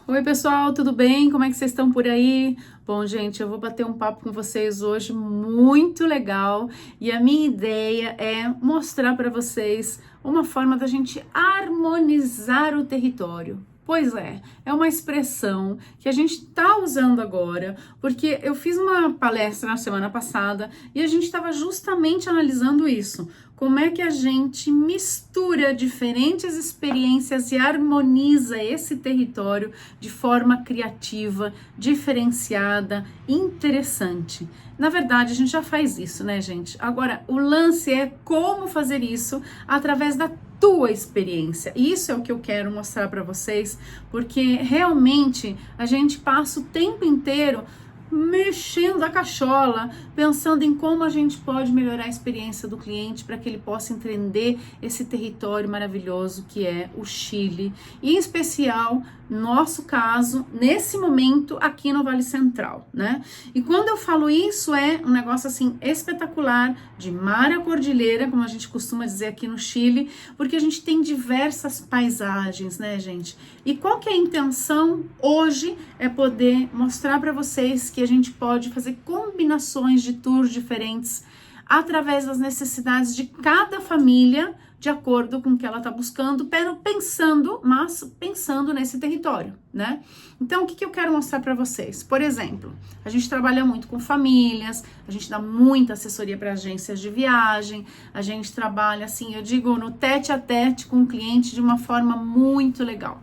Oi, pessoal, tudo bem? Como é que vocês estão por aí? Bom, gente, eu vou bater um papo com vocês hoje muito legal e a minha ideia é mostrar para vocês uma forma da gente harmonizar o território. Pois é uma expressão que a gente está usando agora, porque eu fiz uma palestra na semana passada e a gente estava justamente analisando isso. Como é que a gente mistura diferentes experiências e harmoniza esse território de forma criativa, diferenciada, interessante. Na verdade, a gente já faz isso, né, gente? Agora, o lance é como fazer isso através da tua experiência. Isso é o que eu quero mostrar para vocês, porque realmente a gente passa o tempo inteiro mexendo a cachola, pensando em como a gente pode melhorar a experiência do cliente para que ele possa entender esse território maravilhoso que é o Chile, e em especial, nosso caso, nesse momento aqui no Vale Central, né? E quando eu falo isso, é um negócio assim espetacular, de mar à cordilheira, como a gente costuma dizer aqui no Chile, porque a gente tem diversas paisagens, né, gente? E qual que é a intenção hoje é poder mostrar para vocês que a gente pode fazer combinações de tours diferentes através das necessidades de cada família, de acordo com o que ela está buscando, pensando nesse território, né? Então, o que eu quero mostrar para vocês? Por exemplo, a gente trabalha muito com famílias, a gente dá muita assessoria para agências de viagem, a gente trabalha, assim, eu digo, no tete a tete com o cliente de uma forma muito legal.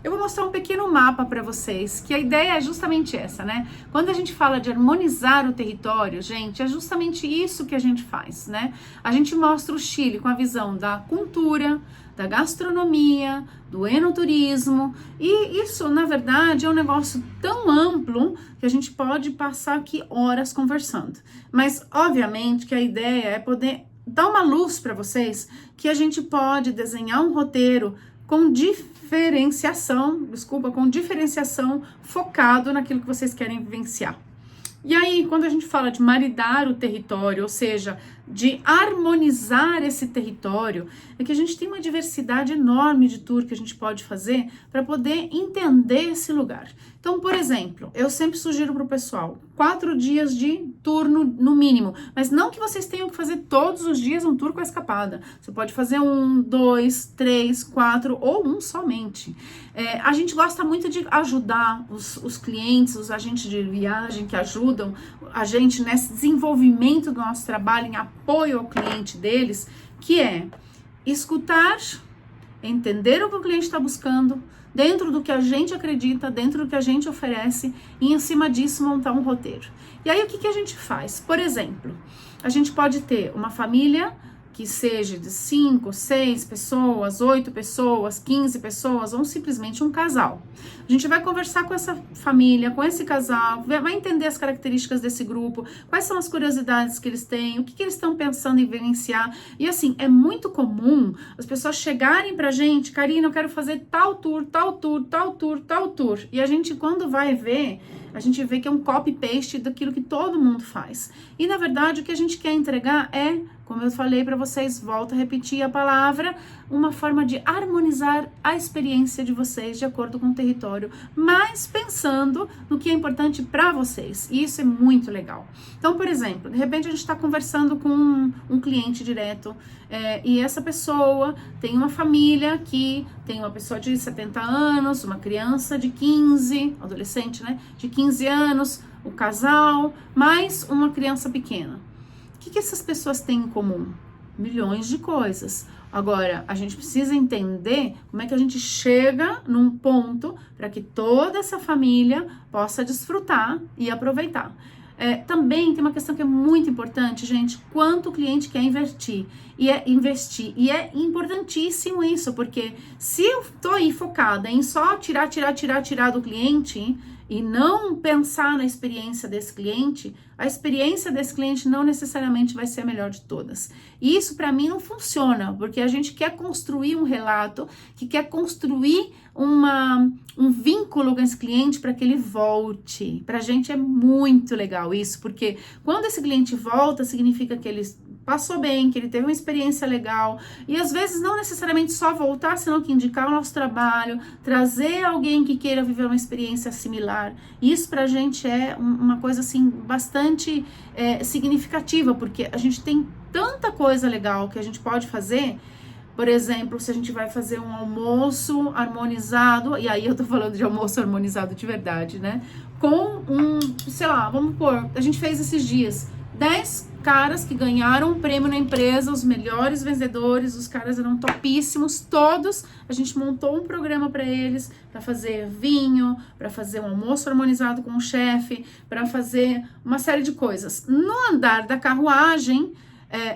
Eu vou mostrar um pequeno mapa para vocês, que a ideia é justamente essa, né? Quando a gente fala de harmonizar o território, gente, é justamente isso que a gente faz, né? A gente mostra o Chile com a visão da cultura, da gastronomia, do enoturismo, e isso, na verdade, é um negócio tão amplo que a gente pode passar aqui horas conversando. Mas, obviamente, que a ideia é poder dar uma luz para vocês que a gente pode desenhar um roteiro com diferenciação focado naquilo que vocês querem vivenciar. E aí, quando a gente fala de maridar o território, ou seja, de harmonizar esse território, é que a gente tem uma diversidade enorme de tour que a gente pode fazer para poder entender esse lugar. Então, por exemplo, eu sempre sugiro para o pessoal 4 dias de tour no mínimo, mas não que vocês tenham que fazer todos os dias um tour com a escapada. Você pode fazer 1, 2, 3, 4 ou um somente. A gente gosta muito de ajudar os clientes, os agentes de viagem que ajudam a gente nesse desenvolvimento do nosso trabalho, em apoio ao cliente deles, que é escutar, entender o que o cliente está buscando, dentro do que a gente acredita, dentro do que a gente oferece, e em cima disso montar um roteiro. E aí o que a gente faz? Por exemplo, a gente pode ter uma família que seja de 5, 6 pessoas, 8 pessoas, 15 pessoas, ou simplesmente um casal. A gente vai conversar com essa família, com esse casal, vai entender as características desse grupo, quais são as curiosidades que eles têm, o que eles estão pensando em vivenciar. E assim, é muito comum as pessoas chegarem pra gente: Karina, eu quero fazer tal tour, tal tour, tal tour, tal tour. E a gente, quando vai ver, a gente vê que é um copy-paste daquilo que todo mundo faz. E, na verdade, o que a gente quer entregar é, como eu falei para vocês, volto a repetir a palavra, uma forma de harmonizar a experiência de vocês de acordo com o território, mas pensando no que é importante para vocês. E isso é muito legal. Então, por exemplo, de repente a gente está conversando com um cliente direto, e essa pessoa tem uma família que tem uma pessoa de 70 anos, uma criança de 15, adolescente, né, de 15 anos, o casal, mais uma criança pequena. O que essas pessoas têm em comum? Milhões de coisas. Agora, a gente precisa entender como é que a gente chega num ponto para que toda essa família possa desfrutar e aproveitar. Também tem uma questão que é muito importante, gente: quanto o cliente quer investir. E é importantíssimo isso, porque se eu tô aí focada em só tirar do cliente e não pensar na experiência desse cliente, a experiência desse cliente não necessariamente vai ser a melhor de todas. E isso para mim não funciona, porque a gente quer construir um relato, que quer construir um vínculo com esse cliente para que ele volte. Pra gente é muito legal isso, porque quando esse cliente volta, significa que ele passou bem, que ele teve uma experiência legal. E às vezes não necessariamente só voltar, senão que indicar o nosso trabalho, trazer alguém que queira viver uma experiência similar. Isso pra gente é uma coisa assim bastante significativa, porque a gente tem tanta coisa legal que a gente pode fazer. Por exemplo, se a gente vai fazer um almoço harmonizado, e aí eu tô falando de almoço harmonizado de verdade, né? Com sei lá, vamos pôr, a gente fez esses dias 10 caras que ganharam um prêmio na empresa, os melhores vendedores, os caras eram topíssimos, todos. A gente montou um programa para eles, para fazer vinho, para fazer um almoço harmonizado com o chefe, para fazer uma série de coisas. No andar da carruagem,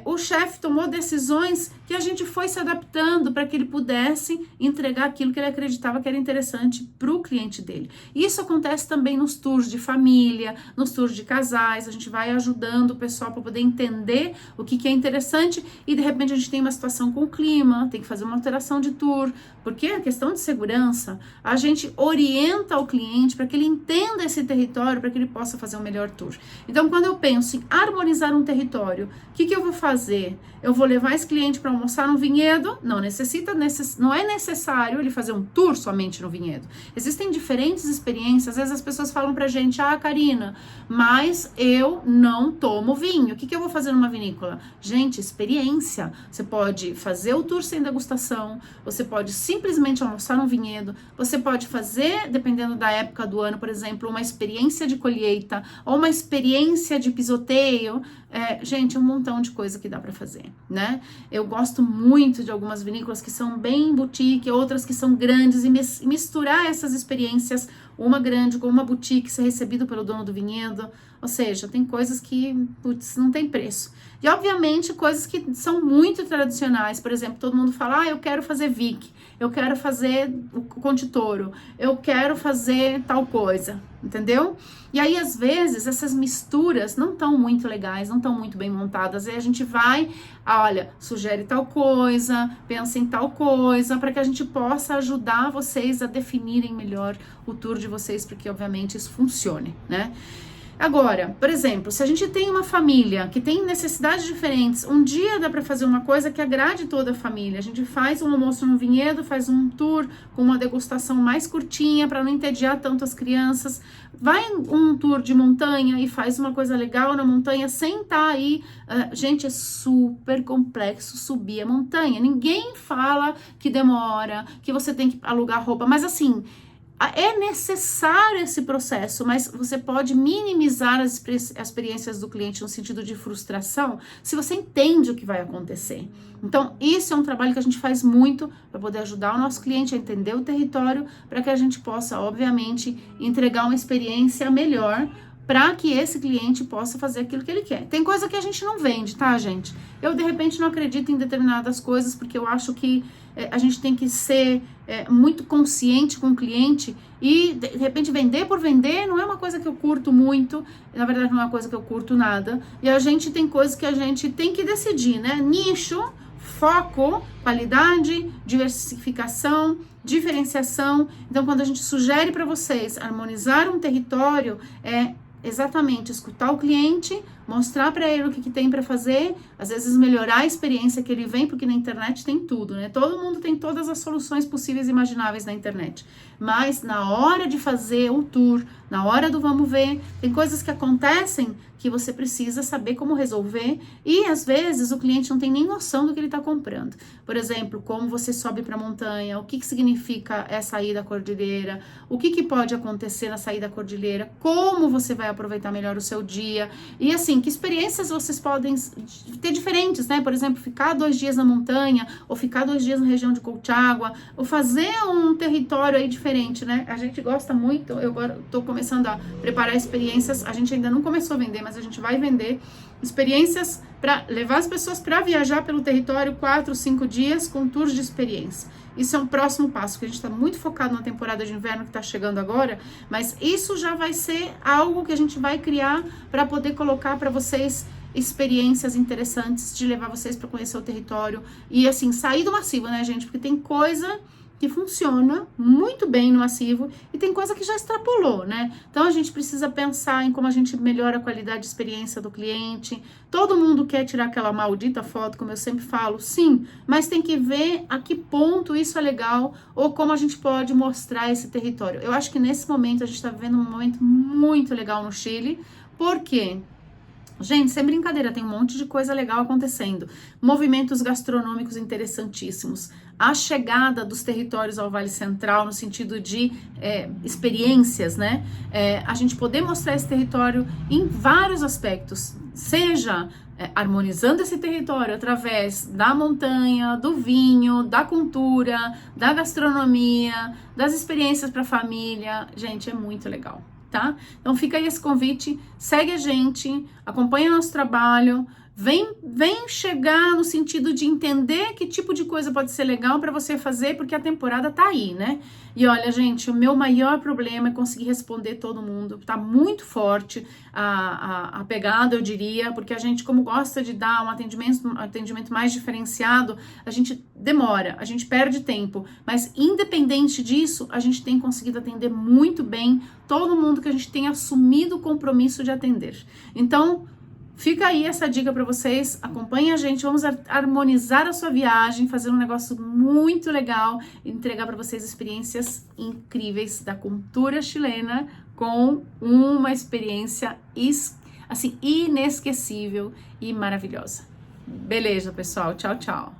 o chefe tomou decisões que a gente foi se adaptando para que ele pudesse entregar aquilo que ele acreditava que era interessante para o cliente dele. Isso acontece também nos tours de família, nos tours de casais, a gente vai ajudando o pessoal para poder entender o que é interessante e de repente a gente tem uma situação com o clima, tem que fazer uma alteração de tour, porque a questão de segurança, a gente orienta o cliente para que ele entenda esse território, para que ele possa fazer um melhor tour. Então, quando eu penso em harmonizar um território, o que eu vou fazer? Eu vou levar esse cliente para almoçar no vinhedo? Não não é necessário ele fazer um tour somente no vinhedo. Existem diferentes experiências. Às vezes as pessoas falam pra gente, Karina, mas eu não tomo vinho. O que eu vou fazer numa vinícola? Gente, experiência. Você pode fazer o tour sem degustação, você pode simplesmente almoçar no vinhedo, você pode fazer, dependendo da época do ano, por exemplo, uma experiência de colheita ou uma experiência de pisoteio. Gente, um montão de coisa que dá para fazer, né? Eu gosto muito de algumas vinícolas que são bem boutique, outras que são grandes, e misturar essas experiências, uma grande com uma boutique, ser recebido pelo dono do vinhedo. Ou seja, tem coisas que, putz, não tem preço. E, obviamente, coisas que são muito tradicionais. Por exemplo, todo mundo fala, eu quero fazer Vic, eu quero fazer o Conte Toro, eu quero fazer tal coisa, entendeu? E aí, às vezes, essas misturas não estão muito legais, não estão muito bem montadas. Aí a gente vai, olha, sugere tal coisa, pensa em tal coisa, para que a gente possa ajudar vocês a definirem melhor o tour de vocês, porque, obviamente, isso funcione, né? Agora, por exemplo, se a gente tem uma família que tem necessidades diferentes, um dia dá para fazer uma coisa que agrade toda a família. A gente faz um almoço no vinhedo, faz um tour com uma degustação mais curtinha para não entediar tanto as crianças. Vai um tour de montanha e faz uma coisa legal na montanha sem estar aí. Gente, é super complexo subir a montanha. Ninguém fala que demora, que você tem que alugar roupa, mas assim, é necessário esse processo, mas você pode minimizar as experiências do cliente no sentido de frustração se você entende o que vai acontecer. Então, isso é um trabalho que a gente faz muito para poder ajudar o nosso cliente a entender o território, para que a gente possa, obviamente, entregar uma experiência melhor para que esse cliente possa fazer aquilo que ele quer. Tem coisa que a gente não vende, tá, gente? Eu, de repente, não acredito em determinadas coisas, porque eu acho que a gente tem que ser muito consciente com o cliente e, de repente, vender por vender não é uma coisa que eu curto muito, na verdade, não é uma coisa que eu curto nada. E a gente tem coisas que a gente tem que decidir, né? Nicho, foco, qualidade, diversificação, diferenciação. Então, quando a gente sugere para vocês harmonizar um território, exatamente escutar o cliente, mostrar para ele o que tem para fazer, às vezes melhorar a experiência que ele vem, porque na internet tem tudo, né? Todo mundo tem todas as soluções possíveis e imagináveis na internet. Mas na hora de fazer o tour, na hora do vamos ver, tem coisas que acontecem que você precisa saber como resolver e às vezes o cliente não tem nem noção do que ele está comprando. Por exemplo, como você sobe para a montanha, o que significa essa ida à cordilheira, o que pode acontecer na saída à cordilheira, como você vai aproveitar melhor o seu dia e assim, que experiências vocês podem ter diferentes, né? Por exemplo, ficar 2 dias na montanha ou ficar 2 dias na região de Colchagua ou fazer um território aí diferente, né? A gente gosta muito, eu agora estou começando a preparar experiências, a gente ainda não começou a vender, mas a gente vai vender experiências para levar as pessoas para viajar pelo território 4, 5 dias com tours de experiência. Isso é um próximo passo, que a gente está muito focado na temporada de inverno que está chegando agora, mas isso já vai ser algo que a gente vai criar para poder colocar para vocês experiências interessantes, de levar vocês para conhecer o território e assim, sair do massivo, né, gente? Porque tem coisa que funciona muito bem no massivo e tem coisa que já extrapolou, né? Então a gente precisa pensar em como a gente melhora a qualidade de experiência do cliente. Todo mundo quer tirar aquela maldita foto, como eu sempre falo, sim, mas tem que ver a que ponto isso é legal ou como a gente pode mostrar esse território. Eu acho que nesse momento a gente está vivendo um momento muito legal no Chile, porque gente, sem brincadeira, tem um monte de coisa legal acontecendo. Movimentos gastronômicos interessantíssimos. A chegada dos territórios ao Vale Central, no sentido de experiências, né? A gente poder mostrar esse território em vários aspectos. Seja harmonizando esse território através da montanha, do vinho, da cultura, da gastronomia, das experiências para a família. Gente, é muito legal. Tá? Então fica aí esse convite, segue a gente, acompanha nosso trabalho, vem chegar no sentido de entender que tipo de coisa pode ser legal para você fazer, porque a temporada tá aí, né? E olha, gente, o meu maior problema é conseguir responder todo mundo, tá muito forte a pegada, eu diria, porque a gente, como gosta de dar um atendimento mais diferenciado, a gente demora, a gente perde tempo, mas independente disso, a gente tem conseguido atender muito bem todo mundo que a gente tem assumido o compromisso de atender. Então, fica aí essa dica para vocês, acompanhem a gente, vamos harmonizar a sua viagem, fazer um negócio muito legal, entregar para vocês experiências incríveis da cultura chilena com uma experiência assim inesquecível e maravilhosa. Beleza, pessoal, tchau, tchau.